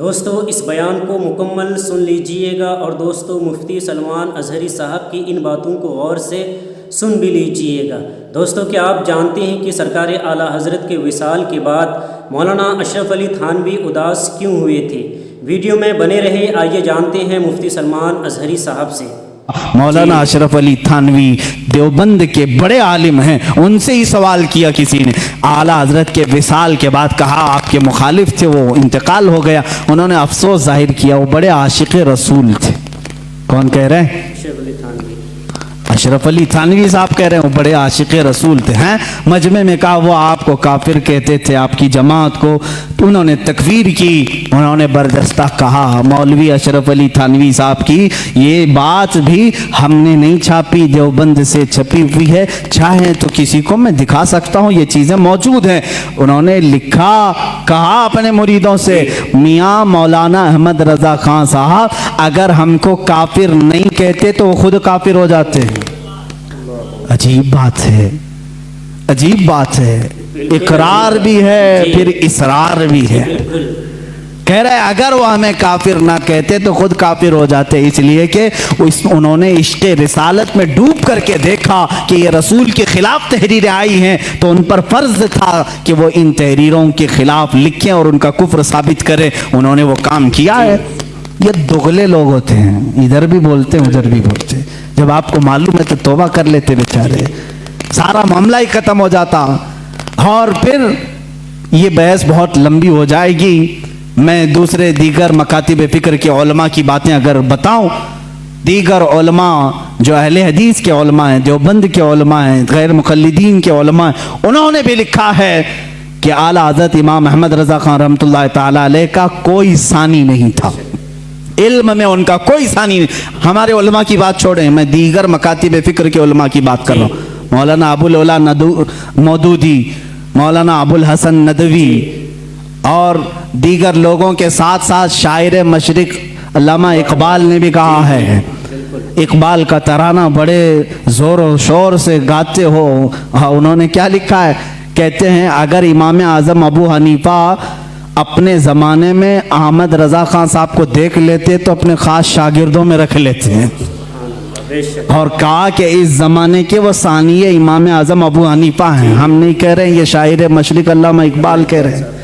دوستو اس بیان کو مکمل سن لیجئے گا اور دوستو مفتی سلمان اظہری صاحب کی ان باتوں کو غور سے سن بھی لیجئے گا۔ دوستو کیا آپ جانتے ہیں کہ سرکار اعلیٰ حضرت کے وصال کے بعد مولانا اشرف علی تھانوی اداس کیوں ہوئے تھے؟ ویڈیو میں بنے رہے، آئیے جانتے ہیں مفتی سلمان اظہری صاحب سے۔ مولانا اشرف علی تھانوی دیوبند کے بڑے عالم ہیں، ان سے ہی سوال کیا کسی نے، اعلیٰ حضرت کے وصال کے بعد کہا آپ کے مخالف تھے، وہ انتقال ہو گیا، انہوں نے افسوس ظاہر کیا، وہ بڑے عاشق رسول تھے۔ کون کہہ رہے ہیں؟ اشرف علی تھانوی صاحب کہہ رہے ہیں وہ بڑے عاشق رسول تھے۔ ہیں مجمع میں کہا وہ آپ کو کافر کہتے تھے، آپ کی جماعت کو انہوں نے تکفیر کی، انہوں نے بردستہ کہا۔ مولوی اشرف علی تھانوی صاحب کی یہ بات بھی ہم نے نہیں چھاپی، دیوبند سے چھپی ہوئی ہے، چاہیں تو کسی کو میں دکھا سکتا ہوں، یہ چیزیں موجود ہیں۔ انہوں نے لکھا، کہا اپنے مریدوں سے، میاں مولانا احمد رضا خان صاحب اگر ہم کو کافر نہیں کہتے تو وہ خود کافر ہو جاتے ہیں۔ عجیب بات ہے، عجیب بات ہے، اقرار بھی ہے پھر اصرار بھی ہے۔ کہہ رہے اگر وہ ہمیں کافر نہ کہتے تو خود کافر ہو جاتے، اس لیے کہ انہوں نے عشق رسالت میں ڈوب کر کے دیکھا کہ یہ رسول کے خلاف تحریریں آئی ہیں، تو ان پر فرض تھا کہ وہ ان تحریروں کے خلاف لکھیں اور ان کا کفر ثابت کریں۔ انہوں نے وہ کام کیا ہے۔ یہ دغلے لوگ ہوتے ہیں، ادھر بھی بولتے ہیں ادھر بھی بولتے ہیں، جب آپ کو معلوم ہے تو توبہ کر لیتے بیچارے، سارا معاملہ ہی ختم ہو جاتا۔ اور پھر یہ بحث بہت لمبی ہو جائے گی، میں دوسرے دیگر مکاتب فکر کے علماء کی باتیں اگر بتاؤں، دیگر علماء جو اہل حدیث کے علماء ہیں، دیوبند کے علماء ہیں، غیر مقلدین کے علماء ہیں، انہوں نے بھی لکھا ہے کہ اعلیٰ حضرت امام احمد رضا خان رحمۃ اللہ تعالیٰ علیہ کا کوئی ثانی نہیں تھا، علم میں ان کا کوئی ثانی نہیں۔ ہمارے علماء کی بات چھوڑیں، میں دیگر مکاتب فکر کے علماء کی بات کر رہا ہوں۔ مولانا ابو العلا مودودی، مولانا ابو الحسن ندوی اور دیگر لوگوں کے ساتھ ساتھ شاعر مشرق علامہ اقبال نے بھی کہا ہے، اقبال کا ترانہ بڑے زور و شور سے گاتے ہو، انہوں نے کیا لکھا ہے؟ کہتے ہیں اگر امام اعظم ابو حنیفہ اپنے زمانے میں احمد رضا خان صاحب کو دیکھ لیتے تو اپنے خاص شاگردوں میں رکھ لیتے ہیں، اور کہا کہ اس زمانے کے وہ ثانی امام اعظم ابو حنیفہ ہیں، ہم نہیں کہہ رہے ہیں، یہ شاعر مشرق علامہ اقبال کہہ رہے ہیں۔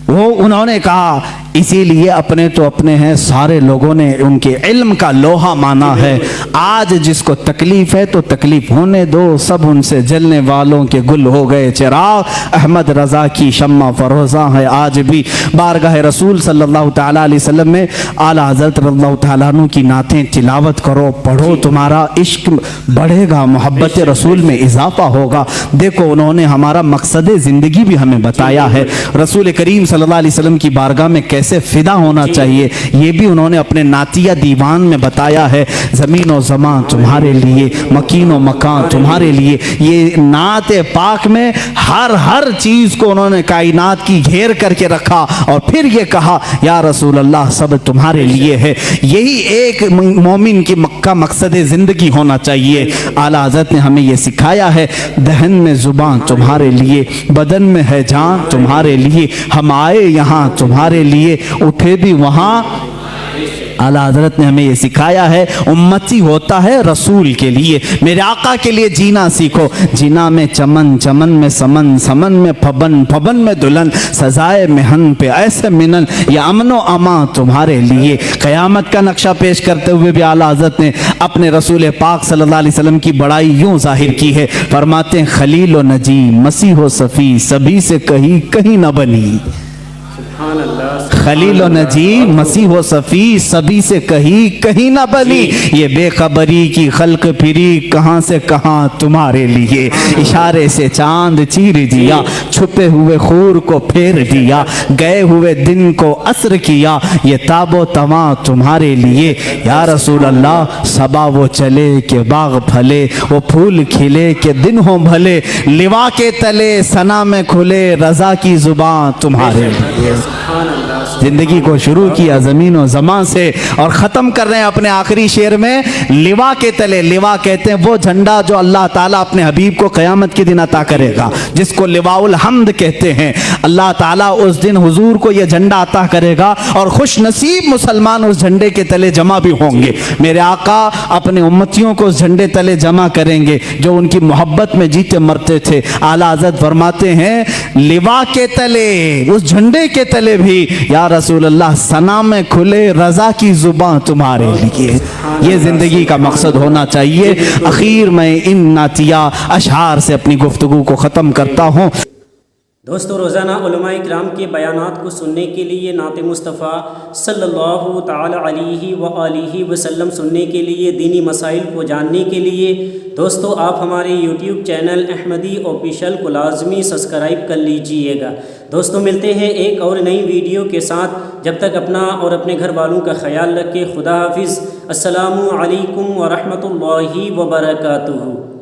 وہ انہوں نے کہا اسی لیے اپنے تو اپنے ہیں، سارے لوگوں نے ان کے علم کا لوہا مانا ہے، آج جس کو تکلیف ہے تو تکلیف ہونے دو، سب ان سے جلنے والوں کے گل ہو گئے چراغ، احمد رضا کی شمع فروزاں ہے آج بھی۔ بارگاہ رسول صلی اللہ تعالیٰ علیہ وسلم میں اعلیٰ حضرت رضی اللہ تعالیٰ عنہ کی نعتیں تلاوت کرو، پڑھو، تمہارا عشق بڑھے گا، محبت رسول میں اضافہ ہوگا۔ دیکھو انہوں نے ہمارا مقصد زندگی بھی ہمیں بتایا ہے، رسول کریم صلی اللہ علیہ وسلم کی بارگاہ میں کیسے فدا ہونا چاہیے، یہ بھی انہوں نے اپنے نعتیہ دیوان میں بتایا ہے۔ زمین و زمان تمہارے لیے، مکین و مکان تمہارے لیے، یہ نعت پاک میں ہر چیز کو انہوں نے کائنات کی گھیر کر کے رکھا، اور پھر یہ کہا یا رسول اللہ سب تمہارے لیے ہے۔ یہی ایک مومن کی کا مقصد زندگی ہونا چاہیے۔ اعلیٰ حضرت نے ہمیں یہ سکھایا ہے، دہن میں زبان تمہارے لیے، بدن میں ہے جان تمہارے لیے، ہم آئے یہاں تمہارے لیے، اٹھے بھی وہاں۔ اعلیٰ حضرت نے ہمیں یہ سکھایا ہے، امتی ہوتا ہے رسول کے لیے، میرے آقا کے لیے جینا سیکھو، جینا میں چمن، چمن میں سمن، سمن میں پھبن، پھبن میں دلہن، سزائے مہن پہ ایسے منن، یہ امن و امان تمہارے لیے۔ قیامت کا نقشہ پیش کرتے ہوئے بھی اعلیٰ حضرت نے اپنے رسول پاک صلی اللہ علیہ وسلم کی بڑائی یوں ظاہر کی ہے، فرماتے ہیں خلیل و نجی، مسیح و صفی، سبھی سے کہیں نہ بنی۔ خلیل و نجی، مسیح و صفی، سبھی سے کہیں نہ بنی، یہ بے خبری کی خلق پھری کہاں سے کہاں تمہارے لیے، اشارے سے چاند چیر دیا، چھپے ہوئے خور کو پھیر دیا، گئے ہوئے دن کو عصر کیا، یہ تاب و تواں تمہارے لیے۔ یا رسول اللہ صبا وہ چلے کہ باغ پھلے، وہ پھول کھلے کہ دن ہوں بھلے، لوا کے تلے ثنا میں کھلے، رضا کی زبان تمہارے لیے۔ سبحان اللہ زندگی کو شروع کیا زمین و زمان سے اور ختم کر رہے ہیں اپنے آخری شعر میں لوا کے تلے. لوا کہتے ہیں وہ جھنڈا جو اللہ تعالیٰ اپنے حبیب کو قیامت کے دن عطا کرے گا, جس کو لواء الحمد کہتے ہیں. اللہ تعالیٰ اس دن حضور کو یہ جھنڈا عطا کرے گا اور خوش نصیب مسلمان اس جھنڈے کے تلے جمع بھی ہوں گے. میرے آقا اپنے امتیوں کو اس جھنڈے تلے جمع کریں گے جو ان کی محبت میں جیتے مرتے تھے. اعلیٰ حضرت فرماتے ہیں لوا کے تلے, اس جھنڈے کے تلے بھی یا رسول اللہ ثنا میں کھلے رضا کی زباں تمہارے لیے. یہ زندگی کا مقصد ہونا چاہیے. اخیر میں ان نعتیہ اشعار سے اپنی گفتگو کو ختم کرتا ہوں. دوستو روزانہ علماء کرام کے بیانات کو سننے کے لیے, نعت مصطفیٰ صلی اللہ تعالی علیہ وآلہ وسلم سننے کے لیے, دینی مسائل کو جاننے کے لیے دوستو آپ ہمارے یوٹیوب چینل احمدی آفیشیل کو لازمی سبسکرائب کر لیجئے گا. دوستو ملتے ہیں ایک اور نئی ویڈیو کے ساتھ. جب تک اپنا اور اپنے گھر والوں کا خیال رکھے. خدا حافظ. السلام علیکم ورحمۃ اللہ وبرکاتہ.